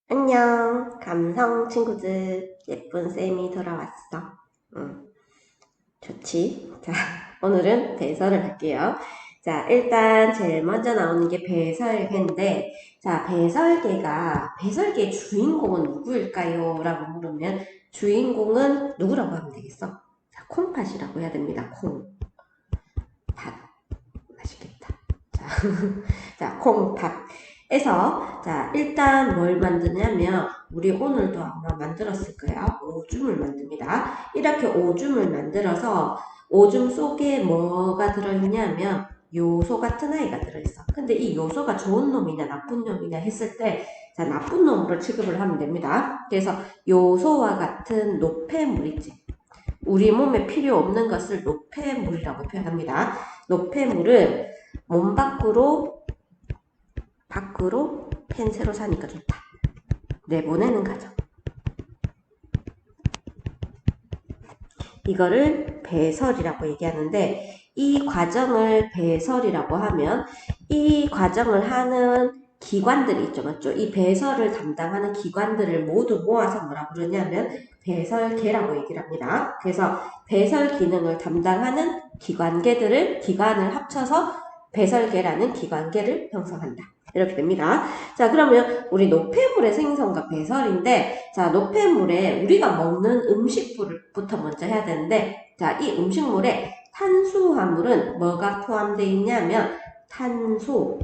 안녕, 감성 친구들. 예쁜 쌤이 돌아왔어. 좋지? 자, 오늘은 배설을 할게요. 자, 일단 제일 먼저 나오는 게 배설계인데, 자, 배설계의 주인공은 누구일까요? 라고 물으면, 주인공은 누구라고 하면 되겠어? 자, 콩팥이라고 해야 됩니다. 콩팥. 맛있겠다. 자, 자, 콩팥에서, 자, 일단 뭘 만드냐면, 우리 오늘도 아마 만들었을 거야. 오줌을 만듭니다. 이렇게 오줌을 만들어서, 오줌 속에 뭐가 들어있냐면, 요소 같은 아이가 들어있어. 근데 이 요소가 좋은 놈이냐, 나쁜 놈이냐 했을 때, 자, 나쁜 놈으로 취급을 하면 됩니다. 그래서 요소와 같은 노폐물 있지. 우리 몸에 필요 없는 것을 노폐물이라고 표현합니다. 노폐물을 몸 밖으로 펜세로 사니까 좋다. 내보내는 과정. 이거를 배설이라고 얘기하는데, 이 과정을 배설이라고 하면 이 과정을 하는 기관들이 있죠, 맞죠? 이 배설을 담당하는 기관들을 모두 모아서 뭐라고 그러냐면 배설계라고 얘기를 합니다. 그래서 배설 기능을 담당하는 기관을 합쳐서 배설계라는 기관계를 형성한다. 이렇게 됩니다. 자, 그러면 우리 노폐물의 생성과 배설인데, 자, 노폐물에 우리가 먹는 음식부터 먼저 해야 되는데, 자, 이 음식물에 탄수화물은 뭐가 포함되어 있냐면 탄소,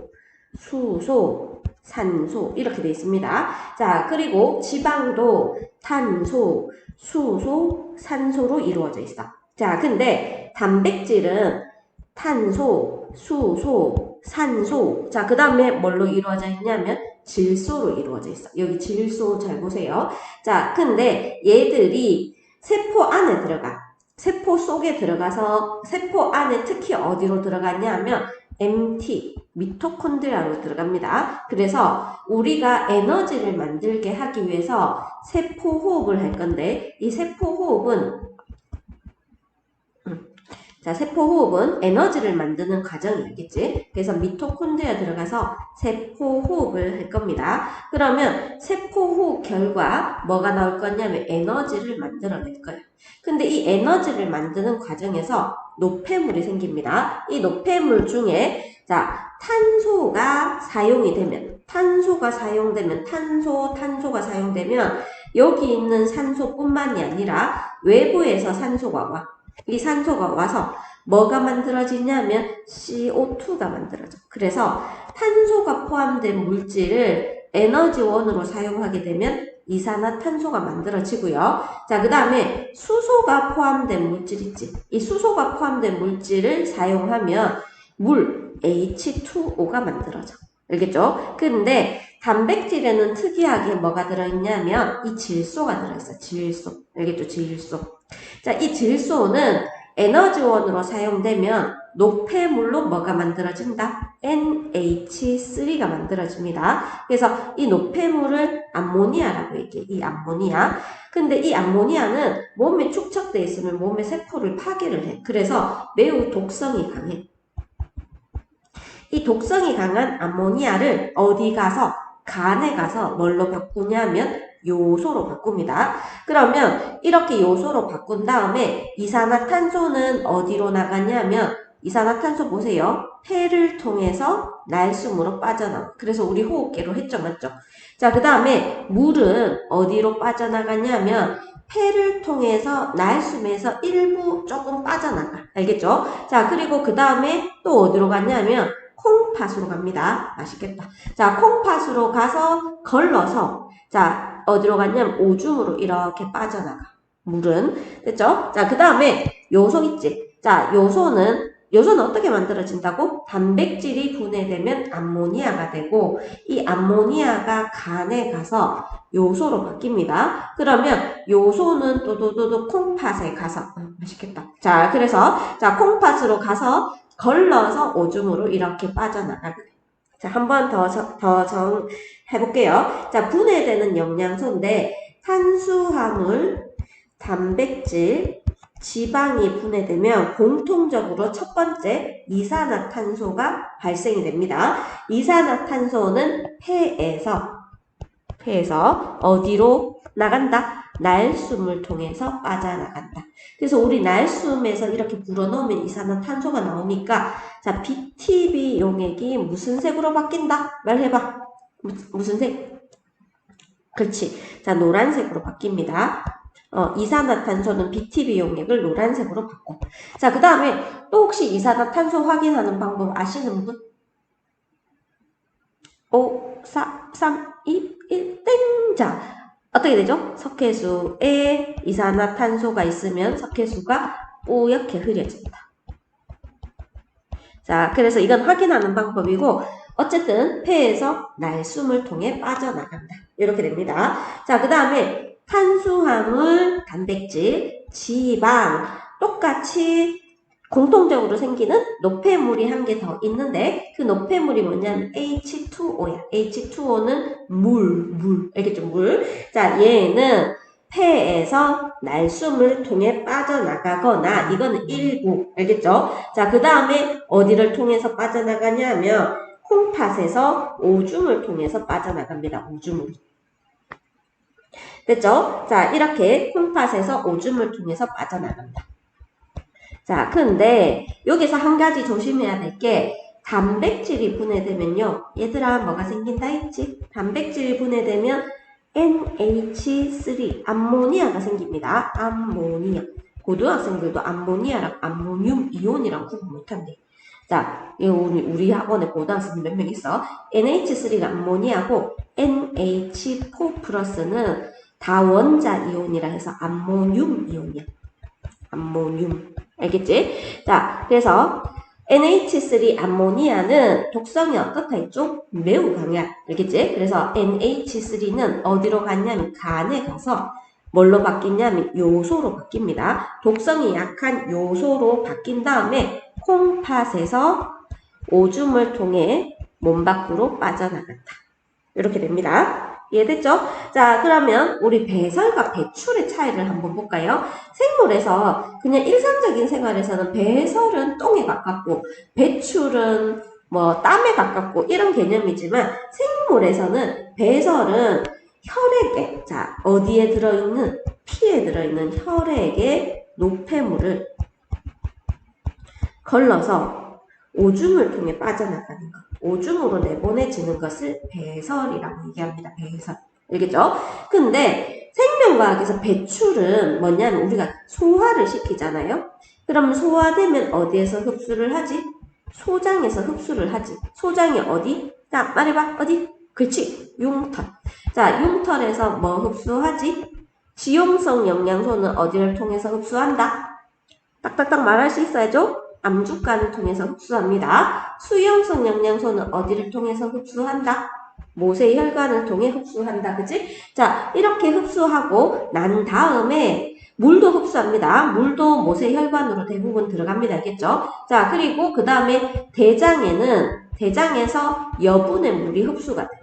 수소, 산소 이렇게 되어 있습니다. 자, 그리고 지방도 탄소, 수소, 산소로 이루어져 있어. 자, 근데 단백질은 탄소, 수소, 산소. 자, 그 다음에 뭘로 이루어져 있냐면 질소로 이루어져 있어. 여기 질소 잘 보세요. 자, 근데 얘들이 세포 안에 들어가. 세포 속에 들어가서 세포 안에 특히 어디로 들어가냐면 MT, 미토콘드리아로 들어갑니다. 그래서 우리가 에너지를 만들게 하기 위해서 세포 호흡을 할 건데 이 세포 호흡은 자, 세포호흡은 에너지를 만드는 과정이겠지. 그래서 미토콘드리아 들어가서 세포호흡을 할 겁니다. 그러면 세포호흡 결과 뭐가 나올 거냐면 에너지를 만들어낼 거예요. 근데 이 에너지를 만드는 과정에서 노폐물이 생깁니다. 이 노폐물 중에 자, 탄소가 사용되면 탄소가 사용되면 여기 있는 산소뿐만이 아니라 외부에서 산소가 와. 이 산소가 와서 뭐가 만들어지냐면 CO2가 만들어져. 그래서 탄소가 포함된 물질을 에너지원으로 사용하게 되면 이산화탄소가 만들어지고요. 자, 그 다음에 수소가 포함된 물질 있지. 이 수소가 포함된 물질을 사용하면 물 H2O가 만들어져. 알겠죠? 근데 단백질에는 특이하게 뭐가 들어있냐면 이 질소가 들어있어. 질소. 알겠죠? 질소. 자, 이 질소는 에너지원으로 사용되면 노폐물로 뭐가 만들어진다? NH3가 만들어집니다. 그래서 이 노폐물을 암모니아라고 얘기해. 이 암모니아. 근데 이 암모니아는 몸에 축적돼 있으면 몸의 세포를 파괴를 해. 그래서 매우 독성이 강해. 이 독성이 강한 암모니아를 어디 가서 간에 가서 뭘로 바꾸냐면 요소로 바꿉니다. 그러면 이렇게 요소로 바꾼 다음에 이산화탄소는 어디로 나가냐면 이산화탄소 보세요. 폐를 통해서 날숨으로 빠져나와. 그래서 우리 호흡기로 했죠, 맞죠? 자, 그 다음에 물은 어디로 빠져나가냐면 폐를 통해서 날숨에서 일부 조금 빠져나가. 알겠죠? 자, 그리고 그 다음에 또 어디로 갔냐면 콩팥으로 갑니다. 맛있겠다. 자, 콩팥으로 가서 걸러서 자, 어디로 갔냐면 오줌으로 이렇게 빠져나가. 물은. 됐죠? 자, 그 다음에 요소 있지? 자, 요소는 어떻게 만들어진다고? 단백질이 분해되면 암모니아가 되고 이 암모니아가 간에 가서 요소로 바뀝니다. 그러면 요소는 또도도도 콩팥에 가서 맛있겠다. 자, 그래서 자, 콩팥으로 가서 걸러서 오줌으로 이렇게 빠져나가게 돼. 자, 한 번 더 해볼게요. 자, 분해되는 영양소인데 탄수화물, 단백질, 지방이 분해되면 공통적으로 첫 번째 이산화탄소가 발생이 됩니다. 이산화탄소는 폐에서 폐에서 어디로 나간다? 날숨을 통해서 빠져나간다. 그래서 우리 날숨에서 이렇게 불어넣으면 이산화탄소가 나오니까 자, BTB 용액이 무슨 색으로 바뀐다? 말해봐. 무슨 색? 그렇지. 자, 노란색으로 바뀝니다. 이산화탄소는 BTB 용액을 노란색으로 바꿔. 자, 그 다음에 또 혹시 이산화탄소 확인하는 방법 아시는 분? 5, 4, 3, 2, 1, 땡! 자, 어떻게 되죠? 석회수에 이산화탄소가 있으면 석회수가 뿌옇게 흐려진다. 자, 그래서 이건 확인하는 방법이고 어쨌든 폐에서 날숨을 통해 빠져나간다. 이렇게 됩니다. 자, 그 다음에 탄수화물, 단백질, 지방 똑같이 공통적으로 생기는 노폐물이 한 개 더 있는데 그 노폐물이 뭐냐면 H2O야. H2O는 물. 알겠죠? 물. 자, 얘는 폐에서 날숨을 통해 빠져나가거나 이거는 일부. 알겠죠? 자, 그 다음에 어디를 통해서 빠져나가냐면 콩팥에서 오줌을 통해서 빠져나갑니다. 오줌으로. 됐죠? 자, 이렇게 콩팥에서 오줌을 통해서 빠져나간다. 자, 근데 여기서 한 가지 조심해야 될 게 단백질이 분해되면요. 얘들아 뭐가 생긴다 했지? 단백질이 분해되면 NH3 암모니아가 생깁니다. 암모니아. 고등학생들도 암모니아랑 암모늄 이온이랑 구분 못한대. 자, 우리 학원에 고등학생 몇 명 있어? NH3가 암모니아고 NH4 플러스는 다원자 이온이라 해서 암모늄 이온이야. 암모늄. 알겠지? 자, 그래서 NH3 암모니아는 독성이 어떻다 했죠? 매우 강해. 알겠지? 그래서 NH3는 어디로 갔냐면 간에 가서 뭘로 바뀌냐면 요소로 바뀝니다. 독성이 약한 요소로 바뀐 다음에 콩팥에서 오줌을 통해 몸 밖으로 빠져나간다. 이렇게 됩니다. 이해됐죠? 자, 그러면 우리 배설과 배출의 차이를 한번 볼까요? 생물에서 그냥 일상적인 생활에서는 배설은 똥에 가깝고 배출은 뭐 땀에 가깝고 이런 개념이지만 생물에서는 배설은 혈액에, 자, 어디에 들어있는? 피에 들어있는 혈액에 노폐물을 걸러서 오줌을 통해 빠져나가는 것. 오줌으로 내보내지는 것을 배설이라고 얘기합니다. 배설. 알겠죠? 근데 생명과학에서 배출은 뭐냐면 우리가 소화를 시키잖아요. 그러면 소화되면 어디에서 흡수를 하지? 소장에서 흡수를 하지. 소장이 어디? 자, 말해봐. 어디? 그렇지. 흉터. 자, 흉터에서 뭐 흡수하지? 지용성 영양소는 어디를 통해서 흡수한다? 딱딱딱 말할 수 있어야죠? 암주간을 통해서 흡수합니다. 수용성 영양소는 어디를 통해서 흡수한다? 모세혈관을 통해 흡수한다. 그치? 자, 이렇게 흡수하고 난 다음에 물도 흡수합니다. 물도 모세혈관으로 대부분 들어갑니다. 알겠죠? 자, 그리고 그 다음에 대장에서 여분의 물이 흡수가 돼요.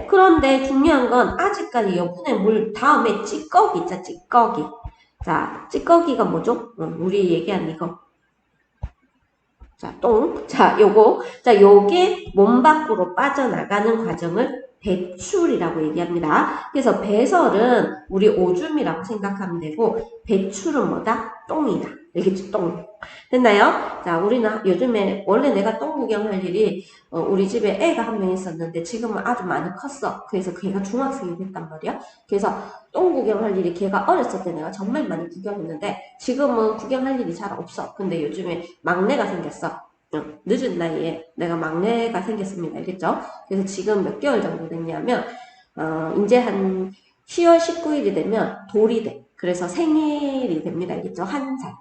그런데 중요한 건 아직까지 여분의 물 다음에 찌꺼기 있죠? 찌꺼기. 자, 찌꺼기가 뭐죠? 우리 얘기한 이거. 자, 똥. 자, 요게 몸 밖으로 빠져나가는 과정을 배출이라고 얘기합니다. 그래서 배설은 우리 오줌이라고 생각하면 되고, 배출은 뭐다? 똥이다. 알겠지? 똥. 됐나요? 자, 우리는 요즘에, 원래 내가 똥 구경할 일이, 우리 집에 애가 한 명 있었는데, 지금은 아주 많이 컸어. 그래서 걔가 중학생이 됐단 말이야. 그래서 똥 구경할 일이 걔가 어렸을 때 내가 정말 많이 구경했는데, 지금은 구경할 일이 잘 없어. 근데 요즘에 막내가 생겼어. 늦은 나이에 내가 막내가 생겼습니다. 알겠죠? 그래서 지금 몇 개월 정도 됐냐면, 이제 한 10월 19일이 되면 돌이 돼. 그래서 생일이 됩니다. 알겠죠? 1살.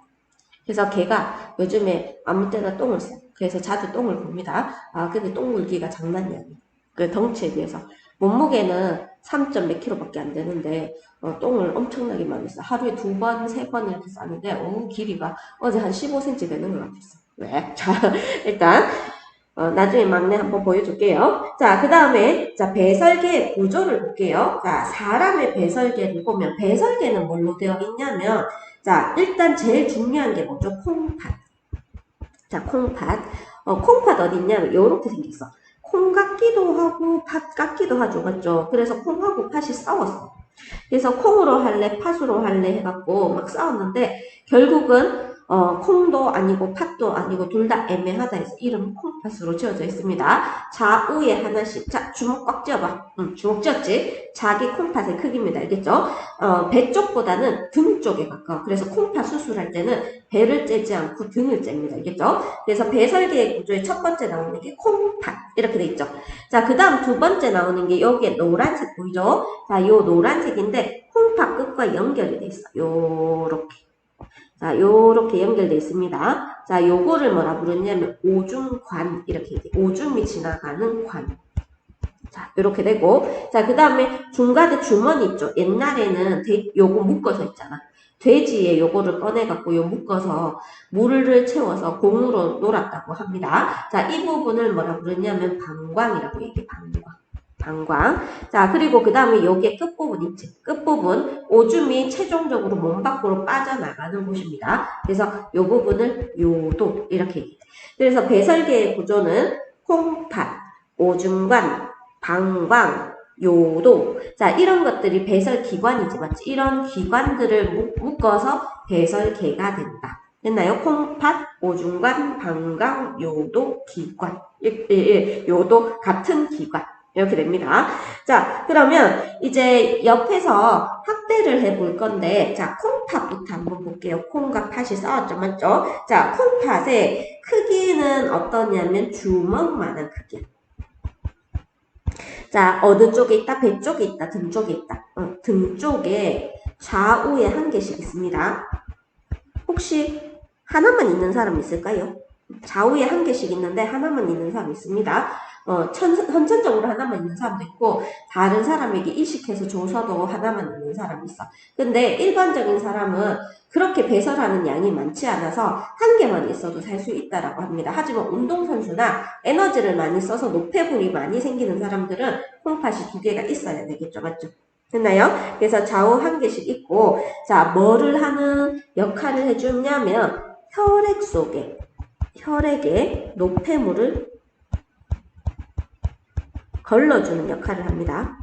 그래서 걔가 요즘에 아무 때나 똥을 싸. 그래서 자주 똥을 봅니다. 아, 근데 똥 물기가 장난이 아니야. 그 덩치에 비해서. 몸무게는 3점 몇 킬로밖에 안 되는데, 똥을 엄청나게 많이 싸. 하루에 2번, 3번 이렇게 싸는데, 길이가 어제 한 15cm 되는 것 같았어. 왜? 자, 일단, 나중에 막내 한번 보여줄게요. 자, 그 다음에, 자, 배설계 구조를 볼게요. 자, 사람의 배설계를 보면, 배설계는 뭘로 되어 있냐면, 자, 일단 제일 중요한 게 뭐죠? 콩팥. 자, 콩팥. 콩팥 어디 있냐면, 요렇게 생겼어. 콩 같기도 하고 팥 같기도 하죠. 맞죠? 그래서 콩하고 팥이 싸웠어. 그래서 콩으로 할래, 팥으로 할래 해갖고 막 싸웠는데 결국은 콩도 아니고 팥도 아니고 둘 다 애매하다 해서 이름 콩팥으로 지어져 있습니다. 좌우에 하나씩. 자, 주먹 꽉 쥐어봐. 주먹 쥐었지? 자기 콩팥의 크기입니다. 알겠죠? 배 쪽보다는 등 쪽에 가까워. 그래서 콩팥 수술할 때는 배를 째지 않고 등을 잽니다. 알겠죠? 그래서 배 설계 구조의 첫 번째 나오는 게 콩팥. 이렇게 돼 있죠. 자, 그 다음 두 번째 나오는 게 여기에 노란색 보이죠? 자, 요 노란색인데 콩팥 끝과 연결이 돼 있어. 요렇게. 자, 요렇게 연결돼 있습니다. 자, 요거를 뭐라 부르냐면 오중관 이렇게 오줌이 지나가는 관. 자, 요렇게 되고 자, 그 다음에 중간에 주머니 있죠. 옛날에는 요거 묶어서 있잖아. 돼지에 요거를 꺼내갖고 요 묶어서 물을 채워서 공으로 놀았다고 합니다. 자, 이 부분을 뭐라 부르냐면 방광이라고 얘기해. 방광. 자, 그리고 그 다음에 여기에 끝부분 있지. 끝부분 오줌이 최종적으로 몸 밖으로 빠져나가는 곳입니다. 그래서 이 부분을 요도 이렇게 얘기해. 그래서 배설계의 구조는 콩팥, 오줌관, 방광, 요도. 자, 이런 것들이 배설기관이지, 맞지? 이런 기관들을 묶어서 배설계가 된다. 됐나요? 콩팥, 오줌관, 방광, 요도, 기관. 요도 같은 기관. 이렇게 됩니다. 자, 그러면 이제 옆에서 확대를 해볼 건데, 자, 콩팥부터 한번 볼게요. 콩과 팥이 싸웠죠, 맞죠? 자, 콩팥의 크기는 어떠냐면 주먹만한 크기. 자, 어느 쪽에 있다? 배 쪽에 있다? 등 쪽에 있다? 등 쪽에 좌우에 한 개씩 있습니다. 혹시 하나만 있는 사람 있을까요? 좌우에 한 개씩 있는데 하나만 있는 사람 있습니다. 선천적으로 하나만 있는 사람도 있고 다른 사람에게 이식해서 줘서도 하나만 있는 사람이 있어. 근데 일반적인 사람은 그렇게 배설하는 양이 많지 않아서 한 개만 있어도 살 수 있다라고 합니다. 하지만 운동선수나 에너지를 많이 써서 노폐물이 많이 생기는 사람들은 콩팥이 두 개가 있어야 되겠죠. 맞죠? 됐나요? 그래서 좌우 한 개씩 있고 자, 뭐를 하는 역할을 해주냐면 혈액에 노폐물을 걸러주는 역할을 합니다.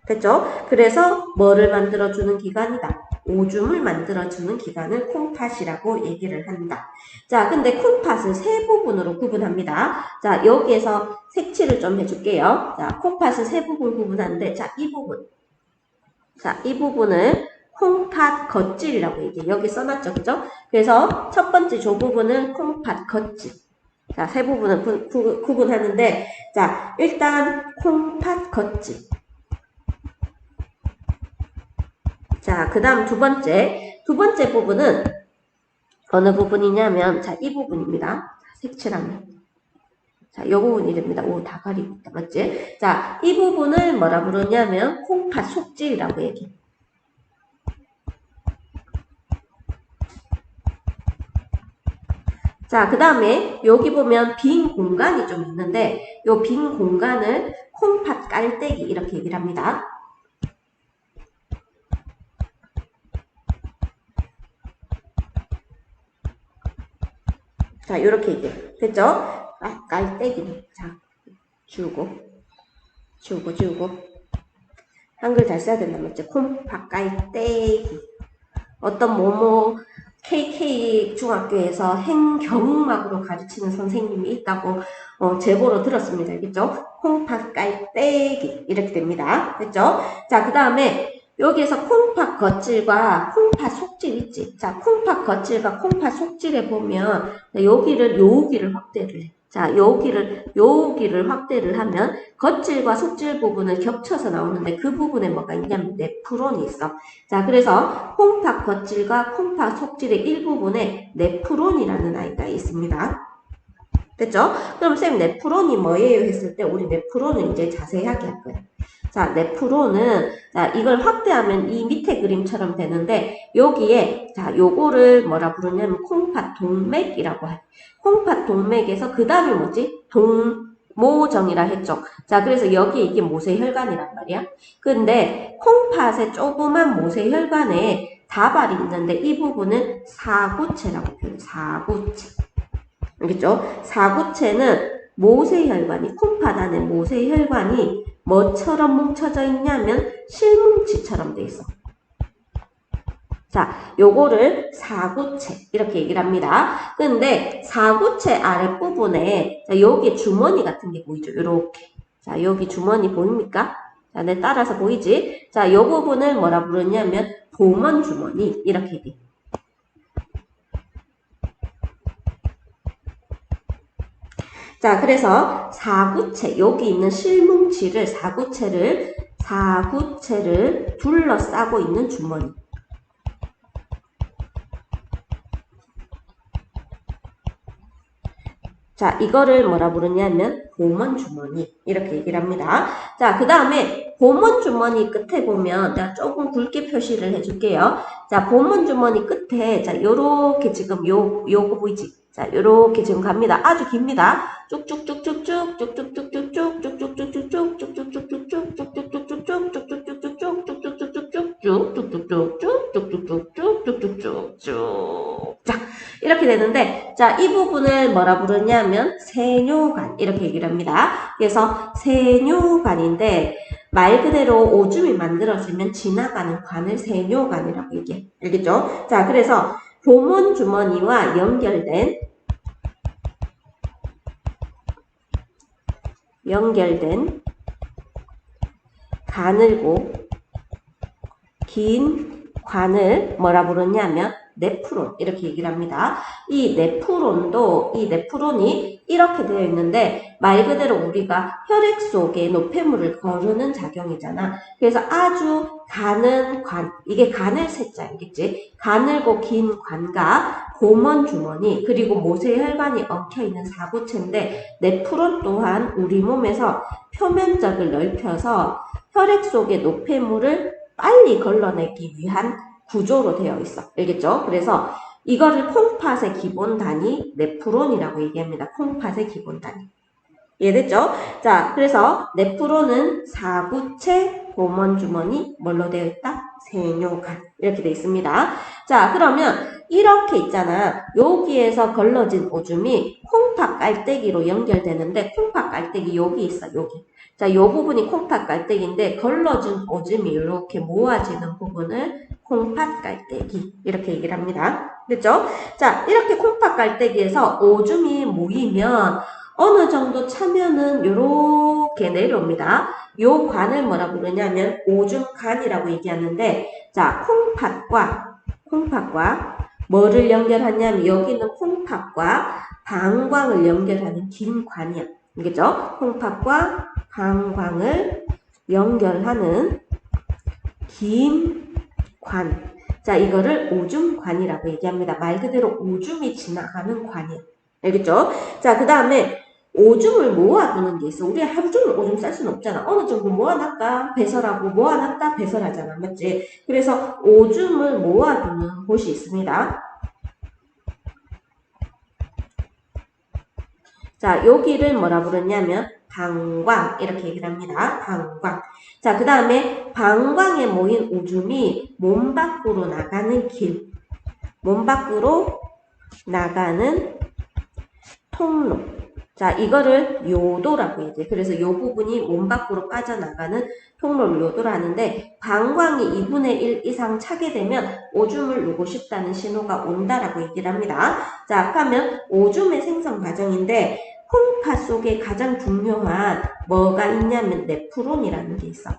됐죠? 그래서 뭐를 만들어주는 기관이다? 오줌을 만들어주는 기관을 콩팥이라고 얘기를 한다. 자, 근데 콩팥을 세 부분으로 구분합니다. 자, 여기에서 색칠을 좀 해줄게요. 자, 콩팥을 세 부분 구분하는데, 자, 이 부분. 자, 이 부분을 콩팥 겉질이라고 얘기해요. 여기 써놨죠, 그죠? 그래서 첫 번째 조 부분은 콩팥 겉질. 자, 세 부분을 구분하는데, 자, 일단 콩팥 겉질. 자, 그 다음 두 번째 부분은 어느 부분이냐면, 자, 이 부분입니다. 색칠하면. 자, 이 부분이 됩니다. 오, 다 가리고 있다. 맞지? 자, 이 부분을 뭐라 부르냐면, 콩팥 속질이라고 얘기해. 자, 그 다음에 여기 보면 빈 공간이 좀 있는데 이 빈 공간을 콩팥 깔때기 이렇게 얘기를 합니다. 자, 이렇게 얘기해. 됐죠? 깔때기. 자, 지우고. 한글 잘 써야 된다, 맞지? 콩팥 깔때기. 어떤 KK 중학교에서 행경음악으로 가르치는 선생님이 있다고 제보로 들었습니다. 알겠죠? 콩팥 깔때기 이렇게 됩니다. 됐죠? 자, 그 다음에 여기에서 콩팥 겉질과 콩팥 속질 있지? 자, 콩팥 겉질과 콩팥 속질에 보면 여기를 확대를 해. 자, 여기를 확대를 하면 겉질과 속질 부분을 겹쳐서 나오는데 그 부분에 뭐가 있냐면 네프론이 있어. 자, 그래서 콩팥 겉질과 콩팥 속질의 일부분에 네프론이라는 아이가 있습니다. 됐죠? 그럼 쌤 네프론이 뭐예요? 했을 때 우리 네프론을 이제 자세하게 할 거야. 자, 네프론은 자, 이걸 확대하면 이 밑에 그림처럼 되는데 여기에 자, 요거를 뭐라 부르냐면 콩팥 동맥이라고 해. 콩팥 동맥에서 그 다음이 뭐지? 동모정이라 했죠. 자, 그래서 여기 이게 모세혈관이란 말이야. 근데 콩팥의 조그만 모세혈관에 다발이 있는데 이 부분은 사구체라고 표현해. 사구체. 알겠죠? 사구체는 모세혈관이, 콩팥 안에 모세혈관이 뭐처럼 뭉쳐져 있냐면 실뭉치처럼 돼 있어. 자, 요거를 사구체 이렇게 얘기를 합니다. 근데 사구체 아랫부분에 자, 여기 주머니 같은 게 보이죠? 요렇게. 자, 여기 주머니 보입니까? 자, 내 따라서 보이지? 자, 요 부분을 뭐라 부르냐면 보먼 주머니 이렇게 얘기해. 자, 그래서 사구체, 여기 있는 실뭉치를, 사구체를 둘러싸고 있는 주머니. 자, 이거를 뭐라 부르냐면 보먼 주머니 이렇게 얘기를 합니다. 자, 그 다음에 보먼 주머니 끝에 보면 내가 조금 굵게 표시를 해줄게요. 자, 보먼 주머니 끝에 자, 요렇게 지금 요거 보이지? 자, 요렇게 지금 갑니다. 아주 깁니다. 쭉쭉쭉쭉쭉 쭉쭉쭉쭉쭉 쭉쭉쭉쭉쭉 쭉쭉쭉쭉쭉 쭉쭉쭉쭉쭉 쭉쭉쭉쭉쭉 자, 이렇게 되는데 자, 이 부분을 뭐라 부르냐면 세뇨관 이렇게 얘기를 합니다. 그래서 세뇨관인데 말 그대로 오줌이 만들어지면 지나가는 관을 세뇨관이라고 얘기해. 알겠죠? 자, 그래서 보문 주머니와 연결된 가늘고 긴 관을 뭐라 부르냐면 네프론 이렇게 얘기를 합니다. 이 네프론이 이렇게 되어 있는데 말 그대로 우리가 혈액 속에 노폐물을 거르는 작용이잖아. 그래서 아주 가는 관, 이게 가늘 세자이겠지. 가늘고 긴 관과 고먼 주머니 그리고 모세혈관이 엉켜있는 사구체인데 네프론 또한 우리 몸에서 표면적을 넓혀서 혈액 속의 노폐물을 빨리 걸러내기 위한 구조로 되어 있어. 알겠죠? 그래서 이거를 콩팥의 기본 단위 네프론이라고 얘기합니다. 콩팥의 기본 단위. 이해됐죠? 자, 그래서 네프론은 사구체, 보먼 주머니, 뭘로 되어 있다? 세뇨관. 이렇게 되어 있습니다. 자, 그러면 이렇게 있잖아. 여기에서 걸러진 오줌이 콩팥 깔때기로 연결되는데 콩팥 깔때기 여기 있어. 여기. 자, 요 부분이 콩팥 깔때기인데 걸러진 오줌이 이렇게 모아지는 부분을 콩팥 깔때기 이렇게 얘기를 합니다. 됐죠? 자, 이렇게 콩팥 깔때기에서 오줌이 모이면 어느 정도 차면은 요렇게 내려옵니다. 요 관을 뭐라 부르냐면 오줌관이라고 얘기하는데 자, 콩팥과 뭐를 연결하냐면 여기는 콩팥과 방광을 연결하는 긴 관이야. 알겠죠? 콩팥과 방광을 연결하는 긴 관. 자, 이거를 오줌관이라고 얘기합니다. 말 그대로 오줌이 지나가는 관이야. 알겠죠? 자, 그 다음에 오줌을 모아두는 게 있어. 우리 하루 종일 오줌 쌀 수는 없잖아. 어느 정도 모아놨다 배설하고 모아놨다 배설하잖아. 맞지? 그래서 오줌을 모아두는 곳이 있습니다. 자, 여기를 뭐라 부르냐면 방광 이렇게 얘기를 합니다. 방광. 자, 그 다음에 방광에 모인 오줌이 몸 밖으로 나가는 길. 몸 밖으로 나가는 통로. 자, 이거를 요도라고 얘기해. 그래서 요 부분이 몸 밖으로 빠져나가는 통로를 요도라 하는데 방광이 2분의 1 이상 차게 되면 오줌을 누고 싶다는 신호가 온다라고 얘기를 합니다. 자, 그러면 오줌의 생성 과정인데 콩팥 속에 가장 중요한 뭐가 있냐면 네프론이라는 게 있어.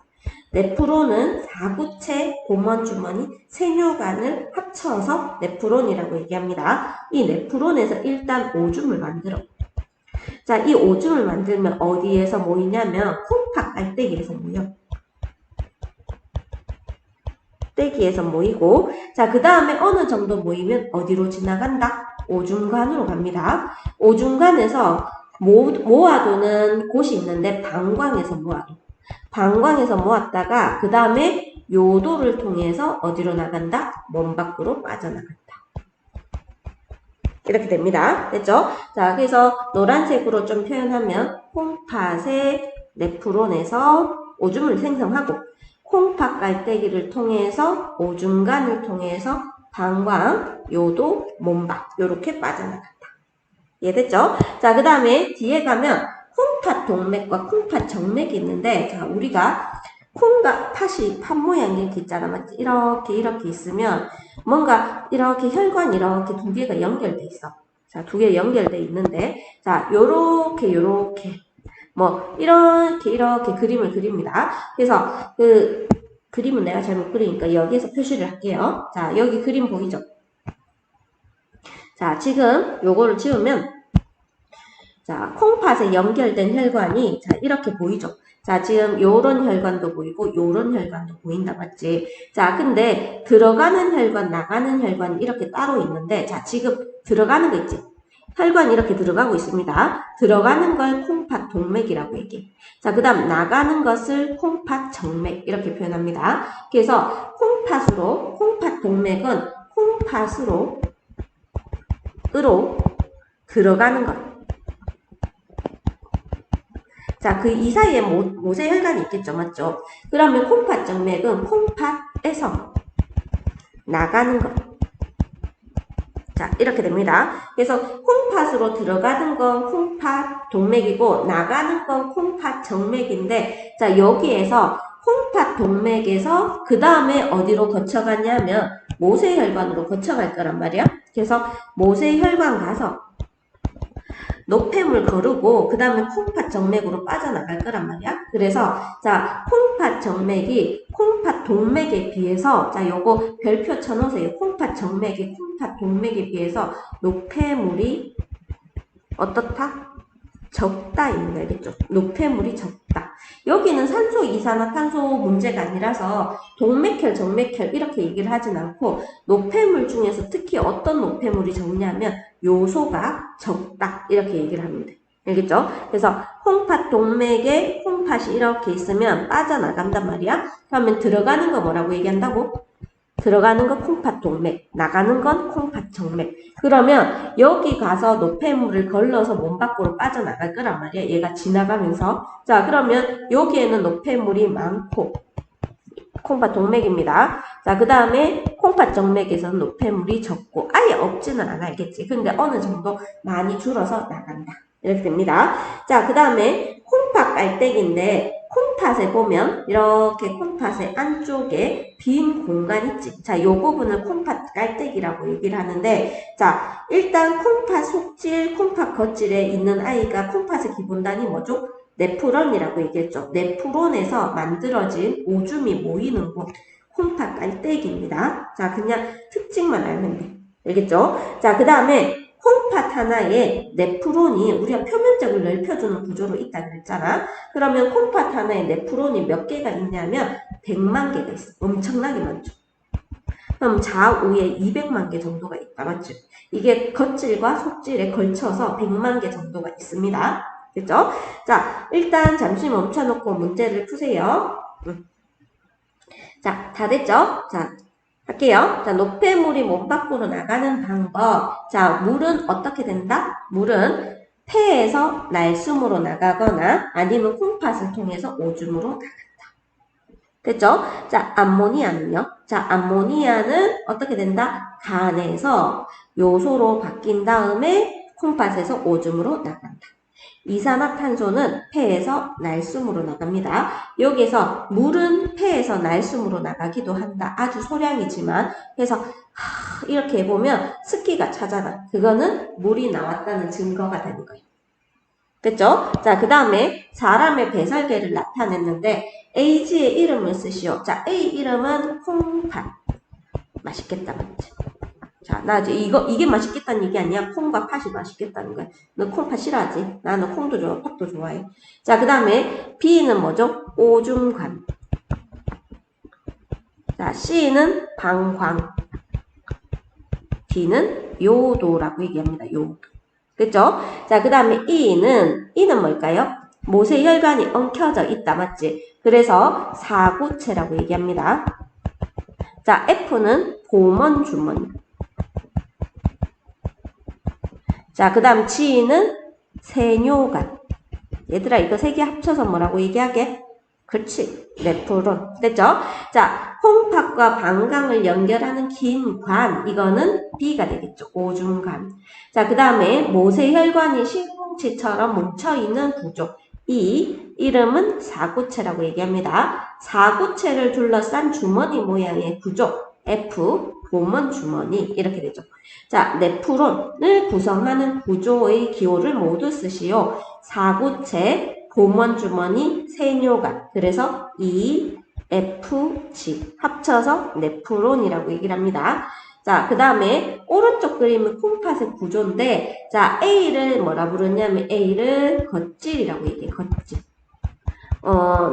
네프론은 사구체, 보먼 주머니, 세뇨관을 합쳐서 네프론이라고 얘기합니다. 이 네프론에서 일단 오줌을 만들어. 자, 이 오줌을 만들면 어디에서 모이냐면 콩팥 깔때기에서 모여. 떼기에서 모이고 자, 그 다음에 어느 정도 모이면 어디로 지나간다? 오줌관으로 갑니다. 오줌관에서 모아두는 곳이 있는데 방광에서 모아둬. 방광에서 모았다가 그 다음에 요도를 통해서 어디로 나간다? 몸 밖으로 빠져나간다. 이렇게 됩니다. 됐죠? 자, 그래서 노란색으로 좀 표현하면 콩팥의 네프론에서 오줌을 생성하고 콩팥 깔때기를 통해서 오줌관을 통해서 방광, 요도, 몸밖 이렇게 빠져나간다. 이해됐죠? 자, 그 다음에 뒤에 가면 콩팥 동맥과 콩팥 정맥이 있는데, 자, 우리가 콩과 팥이 팥 모양이 이렇게 있잖아. 맞지? 이렇게 있으면 뭔가 이렇게 혈관이 이렇게 두 개가 연결돼 있어. 자, 두 개 연결돼 있는데, 자, 요렇게 뭐 이렇게 그림을 그립니다. 그래서 그 그림은 내가 잘못 그리니까 여기에서 표시를 할게요. 자, 여기 그림 보이죠? 자, 지금 요거를 지우면 자, 콩팥에 연결된 혈관이 자, 이렇게 보이죠? 자, 지금 요런 혈관도 보이고 요런 혈관도 보인다, 맞지? 자, 근데 들어가는 혈관, 나가는 혈관이 이렇게 따로 있는데 자, 지금 들어가는 거 있지? 혈관이 이렇게 들어가고 있습니다. 들어가는 걸 콩팥 동맥이라고 얘기해. 자, 그 다음 나가는 것을 콩팥 정맥 이렇게 표현합니다. 그래서 콩팥 동맥은 콩팥으로 들어가는 것. 자, 그 이 사이에 모세혈관이 있겠죠, 맞죠? 그러면 콩팥 정맥은 콩팥에서 나가는 것. 자, 이렇게 됩니다. 그래서 콩팥으로 들어가는 건 콩팥 동맥이고 나가는 건 콩팥 정맥인데 자, 여기에서 콩팥 동맥에서 그 다음에 어디로 거쳐가냐면 모세혈관으로 거쳐갈 거란 말이야. 그래서 모세혈관 가서 노폐물 거르고 그 다음에 콩팥 정맥으로 빠져나갈 거란 말이야. 그래서 자, 콩팥 정맥이 콩팥 동맥에 비해서 자, 요거 별표 쳐놓으세요. 콩팥 정맥이 콩팥 동맥에 비해서 노폐물이 어떻다? 적다 있는 거 알겠죠? 노폐물이 적다. 여기는 산소 이산화탄소 문제가 아니라서 동맥혈, 정맥혈 이렇게 얘기를 하진 않고 노폐물 중에서 특히 어떤 노폐물이 적냐면 요소가 적다 이렇게 얘기를 하면 돼. 알겠죠? 그래서 콩팥 동맥에 콩팥이 이렇게 있으면 빠져나간단 말이야. 그러면 들어가는 거 뭐라고 얘기한다고? 들어가는 건 콩팥 동맥, 나가는 건 콩팥 정맥. 그러면 여기 가서 노폐물을 걸러서 몸 밖으로 빠져나갈 거란 말이야. 얘가 지나가면서. 자, 그러면 여기에는 노폐물이 많고 콩팥 동맥입니다. 자, 그 다음에 콩팥 정맥에서는 노폐물이 적고 아예 없지는 않아, 알겠지? 근데 어느 정도 많이 줄어서 나간다. 이렇게 됩니다. 자, 그 다음에 콩팥 깔때기인데 콩팥에 보면 이렇게 콩팥의 안쪽에 빈 공간 있지. 자, 요 부분을 콩팥 깔때기라고 얘기를 하는데 자, 일단 콩팥 속질, 콩팥 겉질에 있는 아이가 콩팥의 기본단위 뭐죠? 네프론이라고 얘기했죠. 네프론에서 만들어진 오줌이 모이는 곳, 콩팥 깔때기입니다. 자, 그냥 특징만 알면 돼. 알겠죠? 자, 그 다음에 콩팥 하나에 네프론이 우리가 표면적을 넓혀주는 구조로 있다 그랬잖아. 그러면 콩팥 하나에 네프론이 몇 개가 있냐면 100만 개가 있어. 엄청나게 많죠. 그럼 좌우에 200만 개 정도가 있다. 맞죠? 이게 겉질과 속질에 걸쳐서 100만 개 정도가 있습니다. 됐죠? 자, 일단 잠시 멈춰놓고 문제를 푸세요. 자, 다 됐죠? 자, 할게요. 자, 노폐물이 몸 밖으로 나가는 방법. 자, 물은 어떻게 된다? 물은 폐에서 날숨으로 나가거나 아니면 콩팥을 통해서 오줌으로 나간다. 됐죠? 자, 암모니아는요? 자, 암모니아는 어떻게 된다? 간에서 요소로 바뀐 다음에 콩팥에서 오줌으로 나간다. 이산화탄소는 폐에서 날숨으로 나갑니다. 여기서 물은 폐에서 날숨으로 나가기도 한다. 아주 소량이지만 그래서 이렇게 해보면 습기가 차잖아. 그거는 물이 나왔다는 증거가 되는 거예요. 됐죠? 자, 그 다음에 사람의 배설계를 나타냈는데 A지의 이름을 쓰시오. 자, A 이름은 콩팥. 맛있겠다, 맞지? 자, 나 이제 이게 맛있겠다는 얘기 아니야. 콩과 팥이 맛있겠다는 거야. 너 콩팥 싫어하지? 나는 콩도 좋아, 팥도 좋아해. 자, 그 다음에 B는 뭐죠? 오줌관. 자, C는 방광. D는 요도라고 얘기합니다. 요도. 그죠? 자, 그 다음에 E는 뭘까요? 모세혈관이 엉켜져 있다, 맞지? 그래서 사구체라고 얘기합니다. 자, F는 보먼주머니. 자, 그 다음 G는 세뇨관. 얘들아, 이거 세 개 합쳐서 뭐라고 얘기하게? 그렇지. 네프론. 됐죠? 자, 콩팥과 방광을 연결하는 긴 관. 이거는 B가 되겠죠. 오줌관. 자, 그 다음에 모세혈관이 실뭉치처럼 뭉쳐있는 구조. 이 이름은 사구체라고 얘기합니다. 사구체를 둘러싼 주머니 모양의 구조. F, 보먼 주머니. 이렇게 되죠. 자, 네프론을 구성하는 구조의 기호를 모두 쓰시오. 사구체, 보먼 주머니, 세뇨관. 그래서 E, F, G 합쳐서 네프론이라고 얘기를 합니다. 자, 그 다음에 오른쪽 그림은 콩팥의 구조인데, 자, A를 뭐라 부르냐면 A를 겉질이라고 얘기해요. 겉질.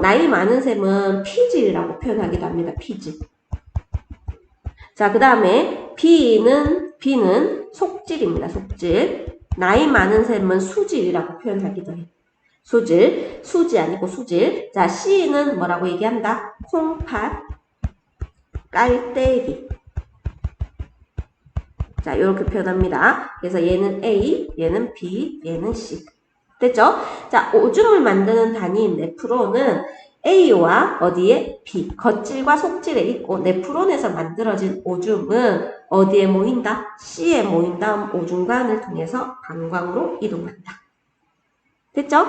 나이 많은 셈은 피질이라고 표현하기도 합니다. 피질. 자, 그 다음에 B는 속질입니다. 속질. 나이 많은 셈은 수질이라고 표현하기도 해요. 수질, 수지 아니고 수질. 자, C는 뭐라고 얘기한다? 콩팥, 깔때기. 자, 이렇게 표현합니다. 그래서 얘는 A, 얘는 B, 얘는 C. 됐죠? 자, 오줌을 만드는 단위인 네프론은 A와 어디에? B. 겉질과 속질에 있고 네프론에서 만들어진 오줌은 어디에 모인다? C에 모인 다음 오줌관을 통해서 방광으로 이동한다. 됐죠?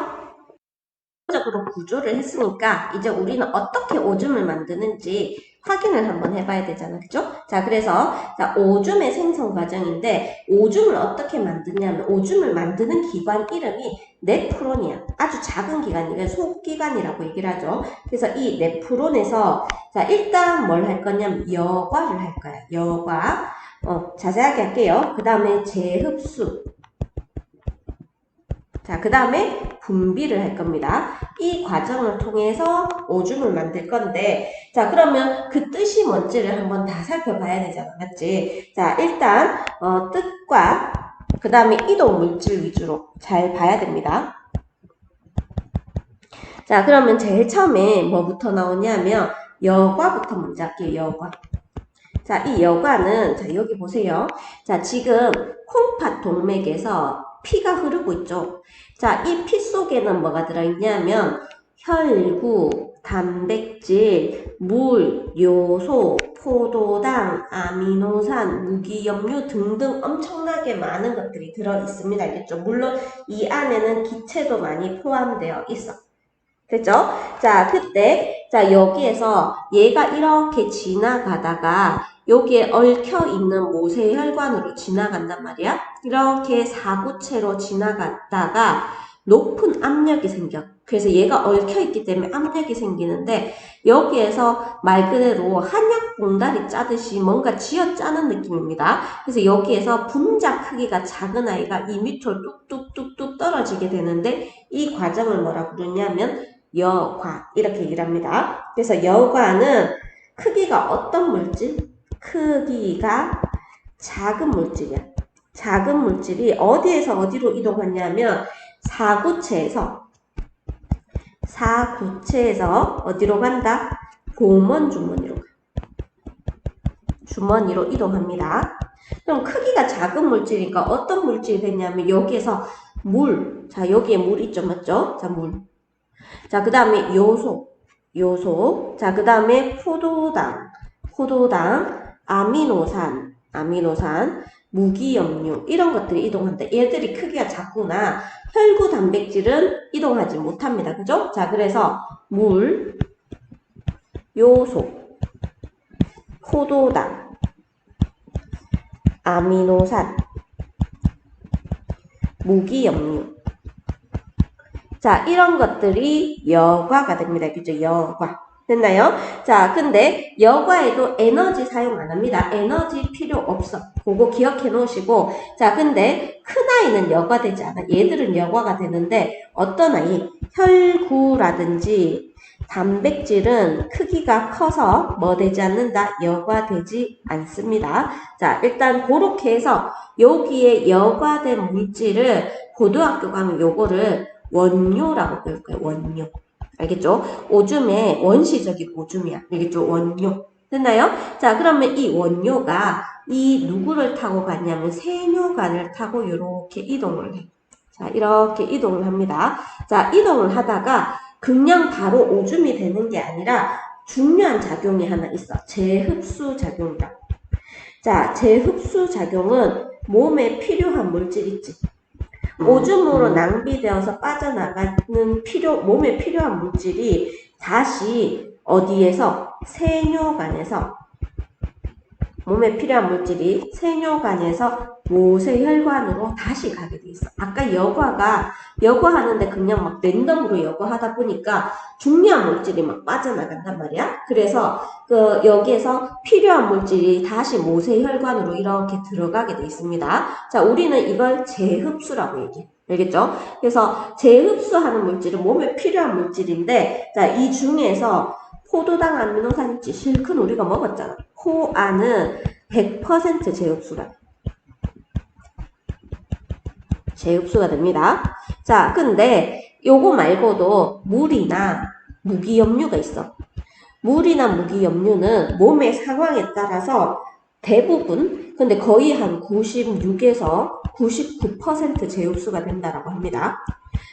적으로 구조를 했으니까 이제 우리는 어떻게 오줌을 만드는지 확인을 한번 해봐야 되잖아. 그죠? 자, 그래서 자, 오줌의 생성 과정인데 오줌을 어떻게 만드냐면 오줌을 만드는 기관 이름이 네프론이야. 아주 작은 기관이에요. 속기관이라고 얘기를 하죠. 그래서 이 네프론에서 자, 일단 뭘 할 거냐면 여과를 할 거야. 여과. 자세하게 할게요. 그 다음에 재흡수. 자, 그 다음에 분비를 할 겁니다. 이 과정을 통해서 오줌을 만들 건데, 자, 그러면 그 뜻이 뭔지를 한번 다 살펴봐야 되잖아. 맞지? 자, 일단, 뜻과 그 다음에 이동 물질 위주로 잘 봐야 됩니다. 자, 그러면 제일 처음에 뭐부터 나오냐면, 여과부터 먼저 할게요. 여과. 자, 이 여과는, 자, 여기 보세요. 자, 지금 콩팥 동맥에서 피가 흐르고 있죠. 자, 이 피 속에는 뭐가 들어있냐면 혈구, 단백질, 물, 요소, 포도당, 아미노산, 무기염류 등등 엄청나게 많은 것들이 들어있습니다. 알겠죠? 물론 이 안에는 기체도 많이 포함되어 있어. 됐죠? 자, 그때 자 여기에서 얘가 이렇게 지나가다가 여기에 얽혀 있는 모세혈관으로 지나간단 말이야. 이렇게 사구체로 지나갔다가 높은 압력이 생겨. 그래서 얘가 얽혀 있기 때문에 압력이 생기는데 여기에서 말 그대로 한약 봉다리 짜듯이 뭔가 쥐어짜는 느낌입니다. 그래서 여기에서 분자 크기가 작은 아이가 2m 뚝뚝뚝뚝 떨어지게 되는데 이 과정을 뭐라 부르냐면 여과 이렇게 얘기를 합니다. 그래서 여과는 크기가 어떤 물질? 크기가 작은 물질이야. 작은 물질이 어디에서 어디로 이동하냐면 사구체에서 어디로 간다? 보먼 주머니로 이동합니다. 그럼 크기가 작은 물질이니까 어떤 물질이 되냐면 여기에서 물, 자 여기에 물 있죠, 맞죠? 자 물. 자, 그 다음에 요소. 자, 그 다음에 포도당, 아미노산, 무기염류, 이런 것들이 이동한다. 얘들이 크기가 작구나. 혈구 단백질은 이동하지 못합니다. 그죠? 자, 그래서 물, 요소, 포도당, 아미노산, 무기염류. 자, 이런 것들이 여과가 됩니다. 그죠? 여과. 됐나요? 자, 근데 여과에도 에너지 사용 안 합니다. 에너지 필요 없어. 그거 기억해 놓으시고. 자, 근데 큰 아이는 여과되지 않아. 얘들은 여과가 되는데 어떤 아이? 혈구라든지 단백질은 크기가 커서 뭐 되지 않는다? 여과되지 않습니다. 자, 일단 그렇게 해서 여기에 여과된 물질을 고등학교 가면 요거를 원료라고 배울 거예요. 원료. 알겠죠? 오줌의 원시적인 오줌이야. 알겠죠? 원료. 됐나요? 자, 그러면 이 원료가 이 누구를 타고 갔냐면 세뇨관을 타고 이렇게 이동을 해. 자, 이렇게 이동을 합니다. 자, 이동을 하다가 그냥 바로 오줌이 되는 게 아니라 중요한 작용이 하나 있어. 재흡수 작용이다. 자, 재흡수 작용은 몸에 필요한 물질 있지. 오줌으로 낭비되어서 빠져나가는 몸에 필요한 물질이 다시 어디에서? 세뇨관에서 몸에 필요한 물질이 세뇨관에서 모세혈관으로 다시 가게 돼 있어. 아까 여과하는데 그냥 막 랜덤으로 여과하다 보니까 중요한 물질이 막 빠져나간단 말이야. 그래서 여기에서 필요한 물질이 다시 모세혈관으로 이렇게 들어가게 돼 있습니다. 자, 우리는 이걸 재흡수라고 얘기해. 알겠죠? 그래서 재흡수하는 물질은 몸에 필요한 물질인데, 자, 이 중에서 포도당 아미노산 있지. 실컷 우리가 먹었잖아. 포안은 100% 재흡수가 됩니다. 자, 근데 요거 말고도 물이나 무기염류가 있어. 물이나 무기염류는 몸의 상황에 따라서 대부분, 근데 거의 한 96에서 99% 재흡수가 된다라고 합니다.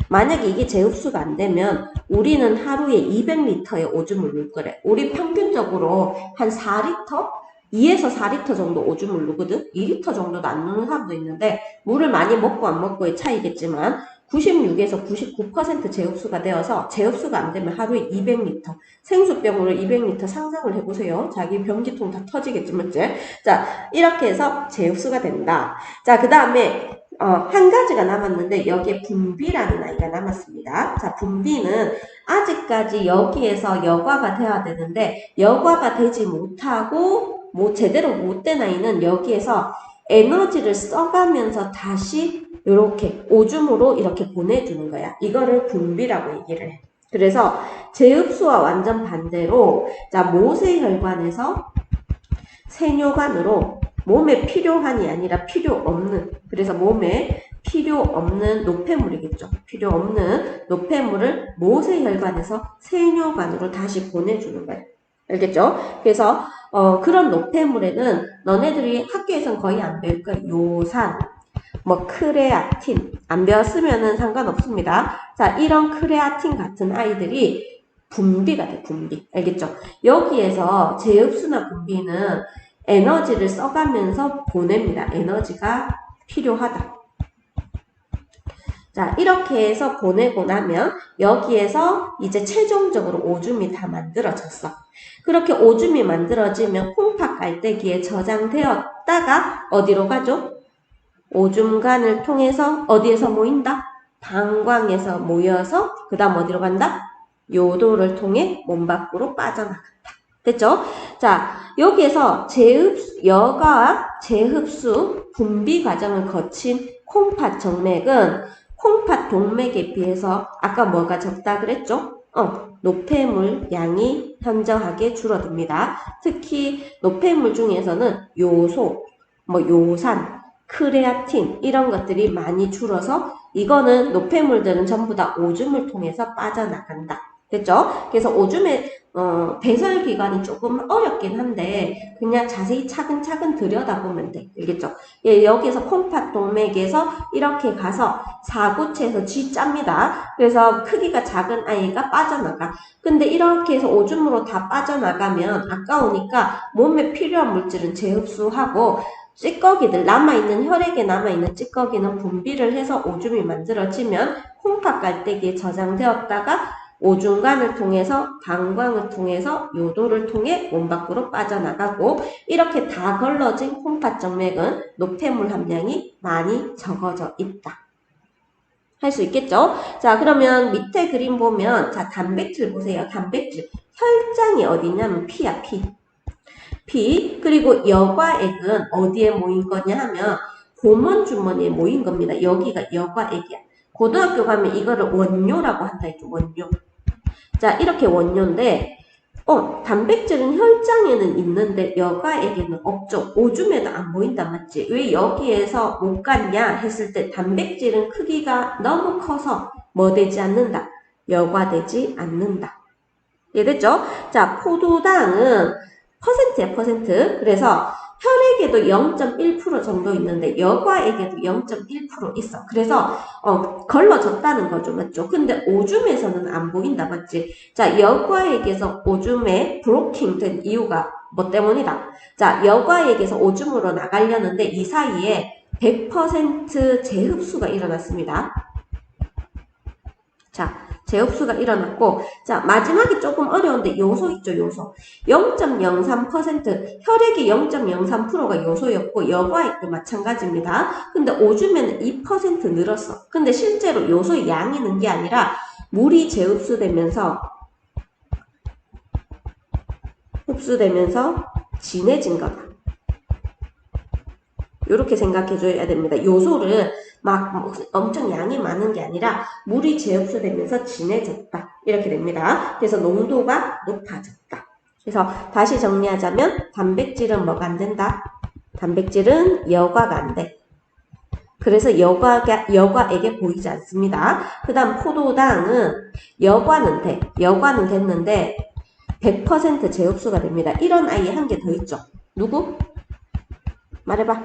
만약에 이게 재흡수가 안 되면 우리는 하루에 200리터의 오줌을 누거래. 우리 평균적으로 한 4리터? 2에서 4리터 정도 오줌을 누거든? 2리터 정도도 안 누는 사람도 있는데 물을 많이 먹고 안 먹고의 차이겠지만 96에서 99% 재흡수가 되어서 재흡수가 안 되면 하루에 200리터 생수병으로 200리터 상상을 해보세요. 자기 변기통 다 터지겠지만 자, 이렇게 해서 재흡수가 된다. 자, 그 다음에 한 가지가 남았는데 여기에 분비라는 아이가 남았습니다. 자, 분비는 아직까지 여기에서 여과가 돼야 되는데 여과가 되지 못하고 제대로 못 된 아이는 여기에서 에너지를 써가면서 다시 이렇게 오줌으로 이렇게 보내주는 거야. 이거를 분비라고 얘기를 해. 그래서 재흡수와 완전 반대로 자, 모세혈관에서 세뇨관으로 몸에 필요한이 아니라 필요 없는, 그래서 몸에 필요 없는 노폐물이겠죠. 필요 없는 노폐물을 모세혈관에서 세뇨관으로 다시 보내주는 거예요. 알겠죠? 그래서 그런 노폐물에는 너네들이 학교에서는 거의 안 배울 거야. 요산, 뭐 크레아틴 안 배웠으면은 상관없습니다. 자, 이런 크레아틴 같은 아이들이 분비가 돼. 분비. 알겠죠? 여기에서 재흡수나 분비는 에너지를 써가면서 보냅니다. 에너지가 필요하다. 자, 이렇게 해서 보내고 나면 여기에서 이제 최종적으로 오줌이 다 만들어졌어. 그렇게 오줌이 만들어지면 콩팥 깔때기에 저장되었다가 어디로 가죠? 오줌관을 통해서 어디에서 모인다? 방광에서 모여서 그 다음 어디로 간다? 요도를 통해 몸 밖으로 빠져나간다. 됐죠? 자, 여기에서 여가 재흡수, 분비 과정을 거친 콩팥 정맥은 콩팥 동맥에 비해서 아까 뭐가 적다 그랬죠? 노폐물 양이 현저하게 줄어듭니다. 특히 노폐물 중에서는 요소, 요산, 크레아틴 이런 것들이 많이 줄어서 이거는 노폐물들은 전부 다 오줌을 통해서 빠져나간다. 됐죠? 그래서 오줌의 배설기관이 조금 어렵긴 한데 그냥 자세히 차근차근 들여다보면 돼. 알겠죠? 예, 여기서 콩팥 동맥에서 이렇게 가서 사구체에서 G자입니다. 그래서 크기가 작은 아이가 빠져나가. 근데 이렇게 해서 오줌으로 다 빠져나가면 아까우니까 몸에 필요한 물질은 재흡수하고 찌꺼기들 남아있는 혈액에 남아있는 찌꺼기는 분비를 해서 오줌이 만들어지면 콩팥 깔때기에 저장되었다가 오줌관을 통해서 방광을 통해서 요도를 통해 몸 밖으로 빠져나가고 이렇게 다 걸러진 콩팥 정맥은 노폐물 함량이 많이 적어져 있다. 할 수 있겠죠? 자, 그러면 밑에 그림 보면 자, 단백질 보세요. 단백질. 혈장이 어디냐면 피야, 피. 그리고 여과액은 어디에 모인 거냐 하면 고문 주머니에 모인 겁니다. 여기가 여과액이야. 고등학교 가면 이거를 원료라고 한다 했죠. 원료. 자, 이렇게 원료인데 단백질은 혈장에는 있는데 여과액에는 없죠. 오줌에도 안 보인다 맞지? 왜 여기에서 못 갔냐 했을 때 단백질은 크기가 너무 커서 뭐 되지 않는다? 여과되지 않는다. 이해됐죠? 자, 포도당은 퍼센트야, 퍼센트. 그래서 혈액에도 0.1% 정도 있는데 여과액에도 0.1% 있어. 그래서 걸러졌다는 거죠. 맞죠? 근데 오줌에서는 안 보인다. 맞지? 자, 여과액에서 오줌에 브로킹 된 이유가 뭐 때문이다? 자, 여과액에서 오줌으로 나가려는데 이 사이에 100% 재흡수가 일어났습니다. 자, 재흡수가 일어났고, 자, 마지막이 조금 어려운데 요소 있죠, 요소. 0.03%, 혈액이 0.03%가 요소였고, 여과액도 마찬가지입니다. 근데 오줌에는 2% 늘었어. 근데 실제로 요소의 양이 는 게 아니라, 물이 재흡수되면서, 흡수되면서 진해진 거다. 이렇게 생각해 줘야 됩니다. 요소를 막 엄청 양이 많은 게 아니라 물이 재흡수되면서 진해졌다. 이렇게 됩니다. 그래서 농도가 높아졌다. 그래서 다시 정리하자면 단백질은 뭐가 안 된다? 단백질은 여과가 안 돼. 그래서 여과에게 보이지 않습니다. 그 다음 포도당은 여과는 돼. 여과는 됐는데 100% 재흡수가 됩니다. 이런 아이 한 개 더 있죠. 누구? 말해봐.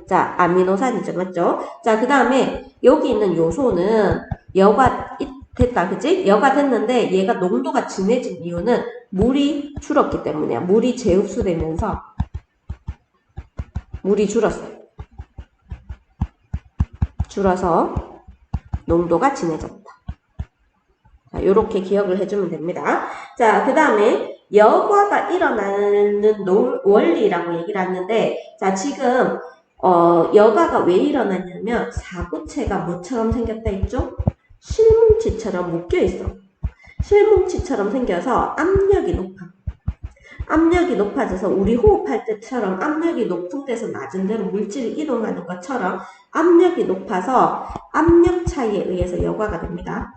자, 아미노산이죠. 맞죠? 자, 그 다음에 여기 있는 요소는 여과 됐다. 그치? 여과 됐는데 얘가 농도가 진해진 이유는 물이 줄었기 때문이야. 물이 재흡수되면서 물이 줄었어요. 줄어서 농도가 진해졌다. 자, 요렇게 기억을 해주면 됩니다. 자, 그 다음에 여과가 일어나는 원리라고 얘기를 하는데, 자, 지금, 여과가 왜 일어나냐면, 사구체가 뭐처럼 생겼다 했죠? 실뭉치처럼 묶여있어. 실뭉치처럼 생겨서 압력이 높아. 압력이 높아져서 우리 호흡할 때처럼 압력이 높은 데서 낮은 데로 물질이 이동하는 것처럼 압력이 높아서 압력 차이에 의해서 여과가 됩니다.